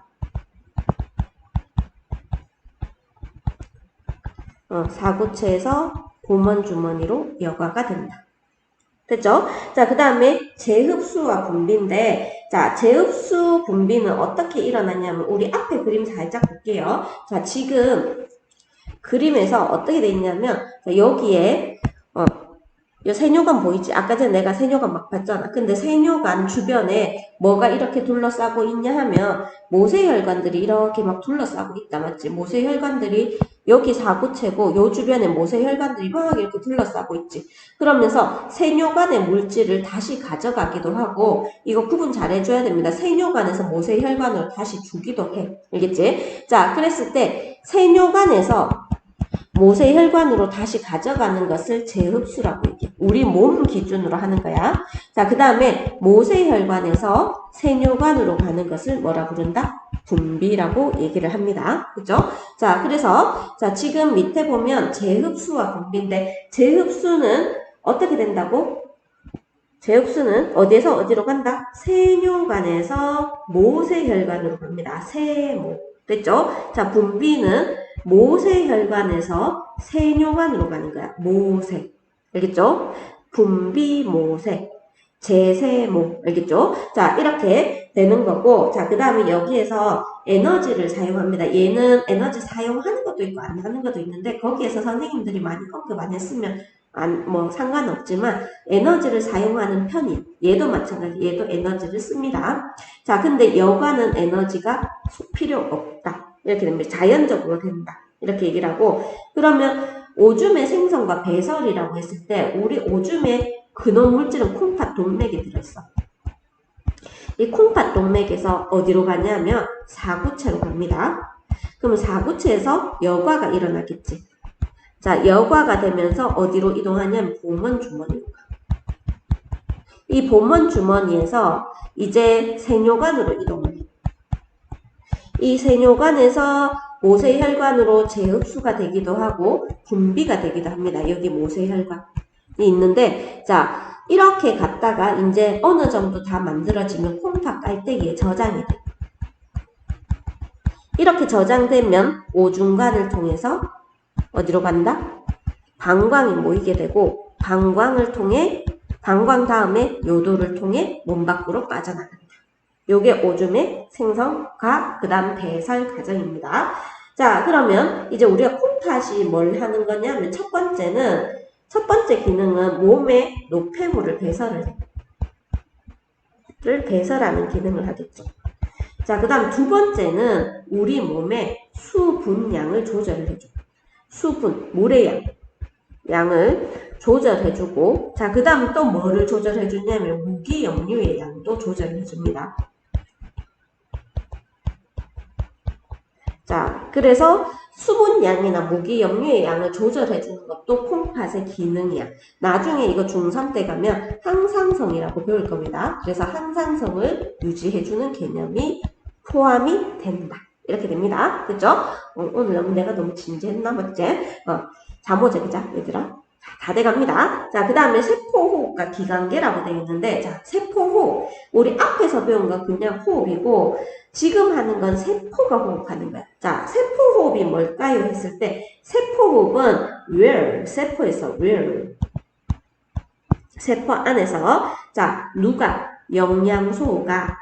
사구체에서 고먼주머니로 여과가 된다. 됐죠? 자, 그 다음에 재흡수와 분비인데, 자, 재흡수 분비는 어떻게 일어나냐면, 우리 앞에 그림 살짝 볼게요. 자, 지금 그림에서 어떻게 돼 있냐면, 자, 여기에, 이 세뇨관 보이지? 아까 전에 내가 세뇨관 막 봤잖아. 근데 세뇨관 주변에 뭐가 이렇게 둘러싸고 있냐 하면 모세혈관들이 이렇게 막 둘러싸고 있다. 맞지? 모세혈관들이 여기 사구체고 요 주변에 모세혈관들이 막 이렇게 둘러싸고 있지. 그러면서 세뇨관의 물질을 다시 가져가기도 하고 이거 구분 잘 해줘야 됩니다. 세뇨관에서 모세혈관으로 다시 주기도 해. 알겠지? 자, 그랬을 때 세뇨관에서 모세혈관으로 다시 가져가는 것을 재흡수라고 얘기해. 우리 몸 기준으로 하는 거야. 자, 그 다음에 모세혈관에서 세뇨관으로 가는 것을 뭐라 부른다? 분비라고 얘기를 합니다. 그죠? 자, 그래서 자, 지금 밑에 보면 재흡수와 분비인데 재흡수는 어떻게 된다고? 재흡수는 어디에서 어디로 간다? 세뇨관에서 모세혈관으로 갑니다. 세모. 됐죠? 자, 분비는 모세혈관에서 세뇨관으로 가는 거야. 모세. 알겠죠? 분비 모세. 재세모. 알겠죠? 자, 이렇게 되는 거고, 자, 그 다음에 여기에서 에너지를 사용합니다. 얘는 에너지 사용하는 것도 있고, 안 하는 것도 있는데, 거기에서 선생님들이 많이 언급 안 했으면, 뭐, 상관없지만, 에너지를 사용하는 편이에요. 얘도 마찬가지, 얘도 에너지를 씁니다. 자, 근데 여과는 에너지가 필요 없다. 이렇게 됩니다. 자연적으로 된다. 이렇게 얘기를 하고, 그러면 오줌의 생성과 배설이라고 했을 때, 우리 오줌의 근원 물질은 콩팥 동맥에 들어있어. 이 콩팥 동맥에서 어디로 가냐면 사구체로 갑니다. 그러면 사구체에서 여과가 일어나겠지. 자, 여과가 되면서 어디로 이동하냐면 보먼 주머니로 가. 이 보먼 주머니에서 이제 세뇨관으로 이동을 해. 이 세뇨관에서 모세혈관으로 재흡수가 되기도 하고 분비가 되기도 합니다. 여기 모세혈관이 있는데, 자, 이렇게 갔다가 이제 어느 정도 다 만들어지면 콩팥 깔때기에 저장이 돼. 이렇게 저장되면 오줌관을 통해서 어디로 간다? 방광이 모이게 되고 방광을 통해 방광 다음에 요도를 통해 몸 밖으로 빠져나간다. 요게 오줌의 생성과 그 다음 배설 과정입니다. 자, 그러면 이제 우리가 콩팥이 뭘 하는 거냐면 첫 번째는 첫 번째 기능은 몸의 노폐물을 배설하는 기능을 하겠죠. 자, 그 다음 두 번째는 우리 몸의 수분량을 조절해줘. 수분, 물의 양을 조절해주고, 자, 그 다음 또 뭐를 조절해주냐면 무기 염류의 양도 조절해줍니다. 자, 그래서 수분량이나 무기 염류의 양을 조절해주는 것도 콩팥의 기능이야. 나중에 이거 중3 때 가면 항상성이라고 배울 겁니다. 그래서 항상성을 유지해주는 개념이 포함이 된다. 이렇게 됩니다. 그죠? 오늘 내가 너무 진지했나? 맞지? 잠오자, 그자, 얘들아? 다 돼갑니다. 자, 그 다음에 세포호흡과 기관계라고 되어 있는데, 자, 세포호흡. 우리 앞에서 배운 건 그냥 호흡이고, 지금 하는 건 세포가 호흡하는 거야. 자, 세포호흡이 뭘까요? 했을 때, 세포호흡은 where, 세포에서 where. 세포 안에서, 자, 영양소가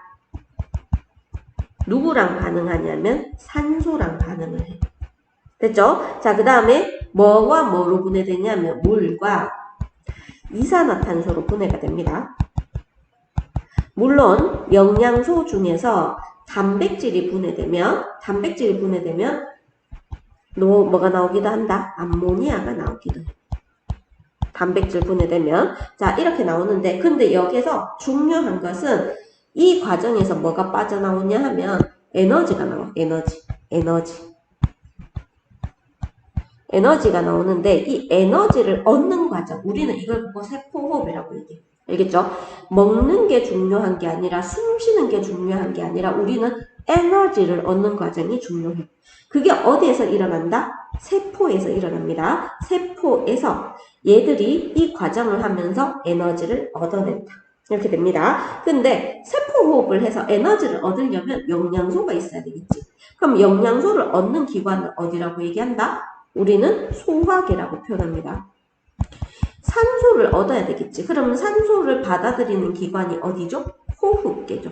누구랑 반응하냐면 산소랑 반응을 해. 됐죠? 자, 그 다음에 뭐와 뭐로 분해되냐면 물과 이산화탄소로 분해가 됩니다. 물론 영양소 중에서 단백질이 분해되면 뭐가 나오기도 한다? 암모니아가 나오기도 해. 단백질 분해되면 자 이렇게 나오는데 근데 여기서 중요한 것은 이 과정에서 뭐가 빠져나오냐 하면 에너지가 나와. 에너지가 나오는데 이 에너지를 얻는 과정 우리는 이걸 보고 세포호흡이라고 얘기해. 알겠죠? 먹는 게 중요한 게 아니라 숨 쉬는 게 중요한 게 아니라 우리는 에너지를 얻는 과정이 중요해. 그게 어디에서 일어난다? 세포에서 일어납니다. 세포에서 얘들이 이 과정을 하면서 에너지를 얻어낸다. 이렇게 됩니다. 근데 세포호흡을 해서 에너지를 얻으려면 영양소가 있어야 되겠지. 그럼 영양소를 얻는 기관은 어디라고 얘기한다? 우리는 소화계라고 표현합니다. 산소를 얻어야 되겠지. 그러면 산소를 받아들이는 기관이 어디죠? 호흡계죠.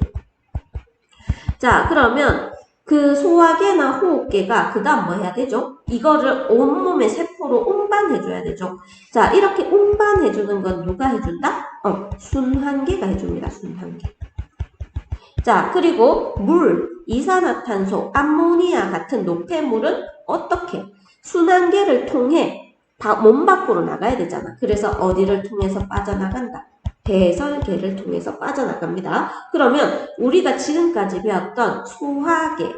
자, 그러면 그 소화계나 호흡계가 그 다음 뭐 해야 되죠? 이거를 온몸의 세포로 운반해줘야 되죠. 자, 이렇게 운반해주는 건 누가 해준다? 순환계가 해줍니다. 순환계. 자, 그리고 물, 이산화탄소, 암모니아 같은 노폐물은 어떻게? 순환계를 통해 몸 밖으로 나가야 되잖아. 그래서 어디를 통해서 빠져나간다? 배설계를 통해서 빠져나갑니다. 그러면 우리가 지금까지 배웠던 소화계,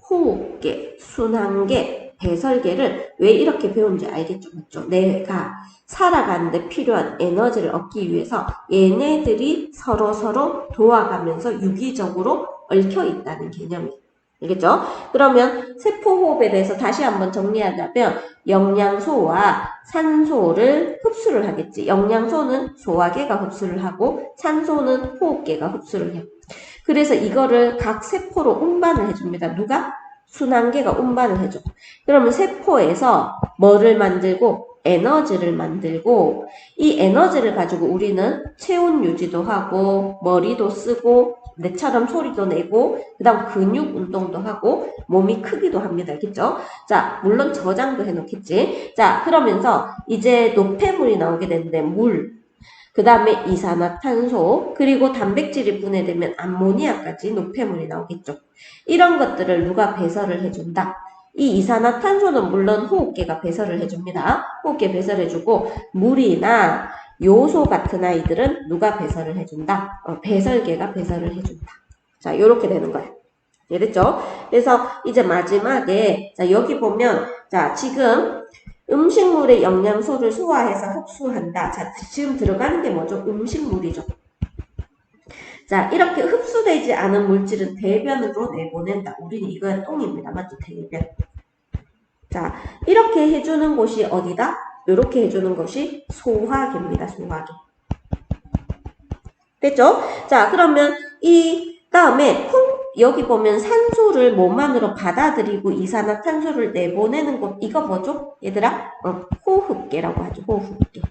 호흡계, 순환계, 배설계를 왜 이렇게 배운지 알겠죠? 맞죠? 내가 살아가는데 필요한 에너지를 얻기 위해서 얘네들이 서로 도와가면서 유기적으로 얽혀 있다는 개념이에요. 알겠죠? 그러면 세포호흡에 대해서 다시 한번 정리하자면 영양소와 산소를 흡수를 하겠지. 영양소는 소화계가 흡수를 하고 산소는 호흡계가 흡수를 해요. 그래서 이거를 각 세포로 운반을 해줍니다. 누가? 순환계가 운반을 해줘. 그러면 세포에서 뭐를 만들고? 에너지를 만들고 이 에너지를 가지고 우리는 체온 유지도 하고 머리도 쓰고 내처럼 소리도 내고 그 다음 근육 운동도 하고 몸이 크기도 합니다. 알겠죠? 자, 물론 저장도 해놓겠지. 자, 그러면서 이제 노폐물이 나오게 되는데 물, 그 다음에 이산화탄소, 그리고 단백질이 분해되면 암모니아까지 노폐물이 나오겠죠. 이런 것들을 누가 배설을 해준다? 이 이산화탄소는 물론 호흡계가 배설을 해줍니다. 호흡계 배설해주고 물이나 요소 같은 아이들은 누가 배설을 해준다? 배설계가 배설을 해준다. 자, 요렇게 되는 거예요. 이해됐죠? 그래서 이제 마지막에 자 여기 보면 자 지금 음식물의 영양소를 소화해서 흡수한다. 자 지금 들어가는 게 뭐죠? 음식물이죠. 자 이렇게 흡수되지 않은 물질은 대변으로 내보낸다. 우리는 이거야 똥입니다. 맞죠? 대변. 자 이렇게 해주는 곳이 어디다? 이렇게 해주는 것이 소화계입니다. 소화계. 됐죠? 자 그러면 이 다음에 여기 보면 산소를 몸 안으로 받아들이고 이산화탄소를 내보내는 곳 이거 뭐죠? 얘들아? 호흡계라고 하죠. 호흡계.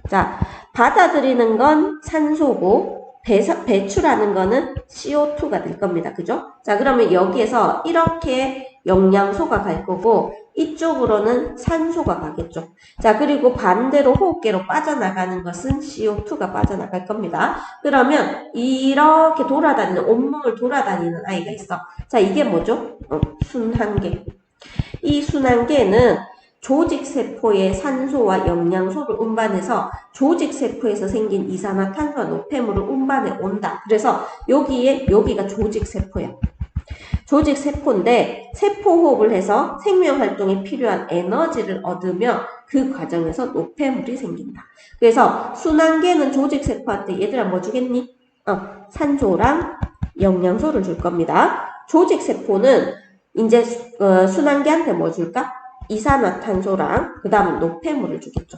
자 받아들이는 건 산소고 배출하는 거는 CO2가 될 겁니다. 그죠? 자 그러면 여기에서 이렇게 영양소가 갈 거고 이쪽으로는 산소가 가겠죠. 자, 그리고 반대로 호흡계로 빠져나가는 것은 CO2가 빠져나갈 겁니다. 그러면 이렇게 돌아다니는, 온몸을 돌아다니는 아이가 있어. 자, 이게 뭐죠? 순환계. 이 순환계는 조직세포의 산소와 영양소를 운반해서 조직세포에서 생긴 이산화탄소와 노폐물을 운반해 온다. 그래서 여기가 조직세포야. 조직세포인데 세포호흡을 해서 생명활동에 필요한 에너지를 얻으며 그 과정에서 노폐물이 생긴다. 그래서 순환계는 조직세포한테 얘들아 뭐 주겠니? 산소랑 영양소를 줄 겁니다. 조직세포는 이제 순환계한테 뭐 줄까? 이산화탄소랑 그 다음에 노폐물을 주겠죠.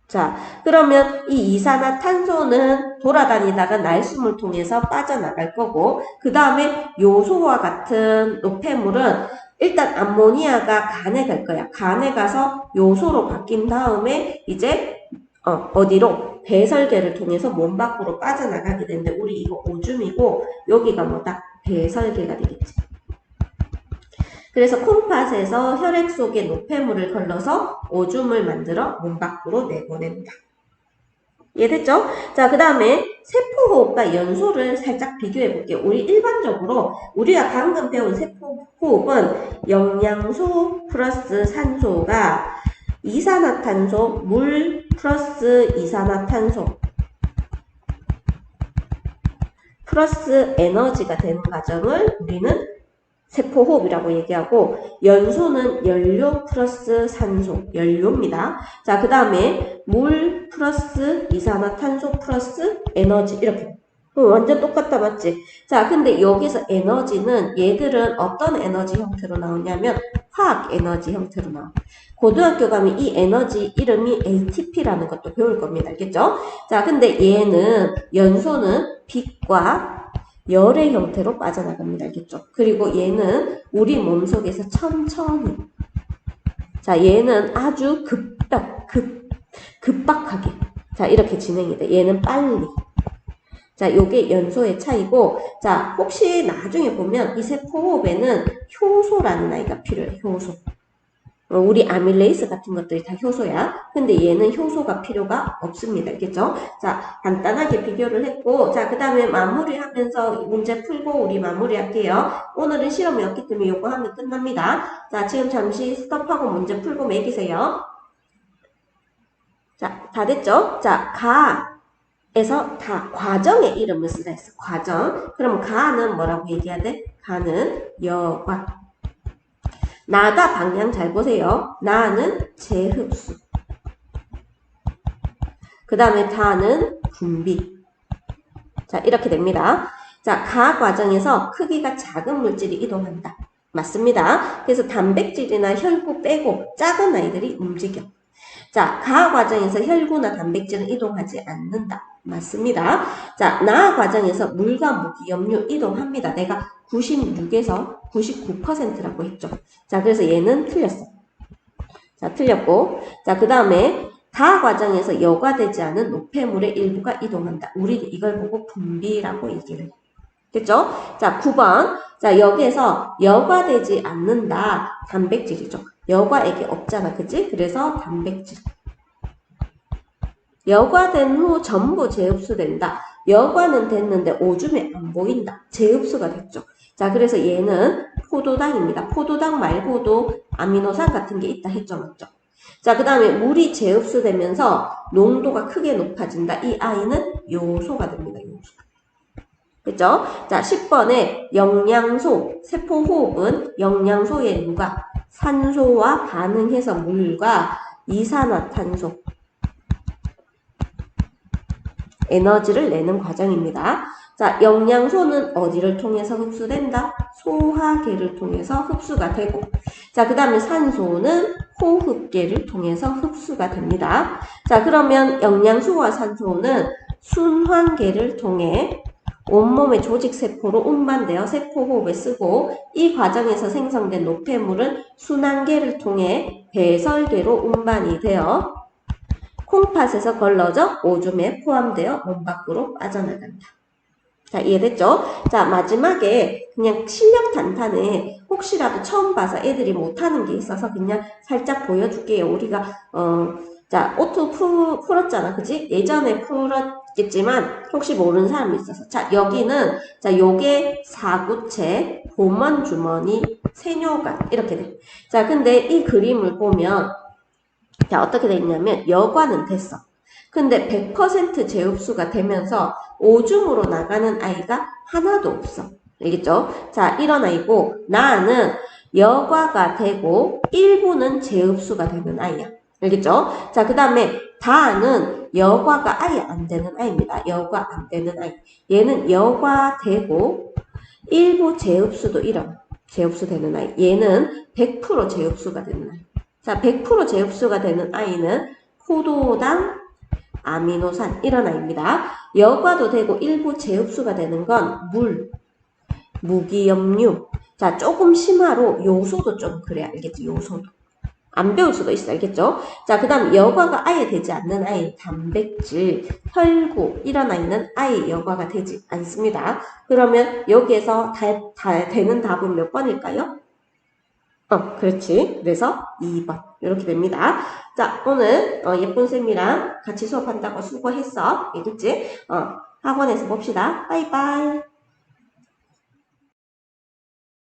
자, 그러면 이 이산화탄소는 돌아다니다가 날숨을 통해서 빠져나갈 거고 그 다음에 요소와 같은 노폐물은 일단 암모니아가 간에 갈 거야. 간에 가서 요소로 바뀐 다음에 이제 어디로? 배설계를 통해서 몸 밖으로 빠져나가게 되는데 우리 이거 오줌이고 여기가 뭐다? 배설계가 되겠지. 그래서 콩팥에서 혈액 속에 노폐물을 걸러서 오줌을 만들어 몸 밖으로 내보낸다. 이해됐죠? 자, 그 다음에 세포호흡과 연소를 살짝 비교해 볼게요. 우리 일반적으로 우리가 방금 배운 세포호흡은 영양소 플러스 산소가 이산화탄소, 물 플러스 이산화탄소 플러스 에너지가 되는 과정을 우리는 세포호흡이라고 얘기하고 연소는 연료 플러스 산소, 연료입니다. 자, 그 다음에 물 플러스 이산화탄소 플러스 에너지 이렇게 완전 똑같다 맞지? 자, 근데 여기서 에너지는 얘들은 어떤 에너지 형태로 나오냐면 화학 에너지 형태로 나와. 고등학교 가면 이 에너지 이름이 ATP라는 것도 배울 겁니다. 알겠죠? 자, 근데 얘는 연소는 빛과 열의 형태로 빠져나갑니다. 알겠죠? 그리고 얘는 우리 몸속에서 천천히 자, 얘는 아주 급박하게 자, 이렇게 진행이 돼. 얘는 빨리 자, 요게 연소의 차이고 자, 혹시 나중에 보면 이 세포호흡에는 효소라는 아이가 필요해. 효소. 우리 아밀레이스 같은 것들이 다 효소야. 근데 얘는 효소가 필요가 없습니다. 알겠죠? 자, 간단하게 비교를 했고, 자, 그 다음에 마무리하면서 문제 풀고 우리 마무리할게요. 오늘은 실험이 없기 때문에 요거 하면 끝납니다. 자, 지금 잠시 스톱하고 문제 풀고 매기세요. 자, 다 됐죠? 자, 가에서 다 과정의 이름을 쓰라 했어. 과정. 그럼 가는 뭐라고 얘기해야 돼? 가는 여과. 나가 방향 잘 보세요. 나는 재흡수. 그 다음에 다는 분비. 자, 이렇게 됩니다. 자, 가 과정에서 크기가 작은 물질이 이동한다. 맞습니다. 그래서 단백질이나 혈구 빼고 작은 아이들이 움직여. 자, 가 과정에서 혈구나 단백질은 이동하지 않는다. 맞습니다. 자, 나 과정에서 물과 무기, 염류 이동합니다. 내가 96에서 99%라고 했죠. 자, 그래서 얘는 틀렸어. 자, 틀렸고. 자, 그 다음에 가 과정에서 여과되지 않은 노폐물의 일부가 이동한다. 우리는 이걸 보고 분비라고 얘기를 해. 됐죠? 자, 9번. 자, 여기에서 여과되지 않는다. 단백질이죠. 여과액이 없잖아. 그치? 그래서 단백질. 여과된 후 전부 재흡수된다. 여과는 됐는데 오줌에 안 보인다. 재흡수가 됐죠. 자, 그래서 얘는 포도당입니다. 포도당 말고도 아미노산 같은 게 있다 했죠. 맞죠? 자, 그 다음에 물이 재흡수되면서 농도가 크게 높아진다. 이 아이는 요소가 됩니다. 요소. 그죠? 자, 10번에 영양소, 세포호흡은 영양소의 누가 산소와 반응해서 물과 이산화탄소, 에너지를 내는 과정입니다. 자, 영양소는 어디를 통해서 흡수된다? 소화계를 통해서 흡수가 되고 자, 그 다음에 산소는 호흡계를 통해서 흡수가 됩니다. 자, 그러면 영양소와 산소는 순환계를 통해 온몸의 조직세포로 운반되어 세포호흡에 쓰고 이 과정에서 생성된 노폐물은 순환계를 통해 배설계로 운반이 되어 콩팥에서 걸러져 오줌에 포함되어 몸 밖으로 빠져나간다. 자, 이해됐죠? 자, 마지막에 그냥 실력 탄탄에 혹시라도 처음 봐서 애들이 못하는 게 있어서 그냥 살짝 보여줄게요. 우리가, 자, 오투 풀었잖아. 그지? 예전에 풀었겠지만 혹시 모르는 사람이 있어서. 자, 여기는, 자, 요게 사구체, 보먼주머니, 세뇨간. 이렇게 돼. 자, 근데 이 그림을 보면, 자, 어떻게 돼 있냐면, 여과는 됐어. 근데 100% 재흡수가 되면서 오줌으로 나가는 아이가 하나도 없어. 알겠죠? 자, 이런 아이고, 나는 여과가 되고 일부는 재흡수가 되는 아이야. 알겠죠? 자, 그 다음에 다는 여과가 아예 안 되는 아이입니다. 여과 안 되는 아이. 얘는 여과 되고 일부 재흡수도 일어. 재흡수 되는 아이. 얘는 100% 재흡수가 되는 아이. 자, 100% 재흡수가 되는 아이는 포도당, 아미노산 이런 아이입니다. 여과도 되고 일부 재흡수가 되는 건 물, 무기염류. 자, 조금 심화로 요소도 좀 그래 알겠지? 요소도. 안 배울 수도 있어 알겠죠? 자, 그 다음 여과가 아예 되지 않는 아이 단백질, 혈구 이런 아이는 아예 여과가 되지 않습니다. 그러면 여기에서 다 되는 답은 몇 번일까요? 그렇지. 그래서 2번. 이렇게 됩니다. 자, 오늘 예쁜 쌤이랑 같이 수업한다고 수고했어. 알겠지? 학원에서 봅시다. 바이바이.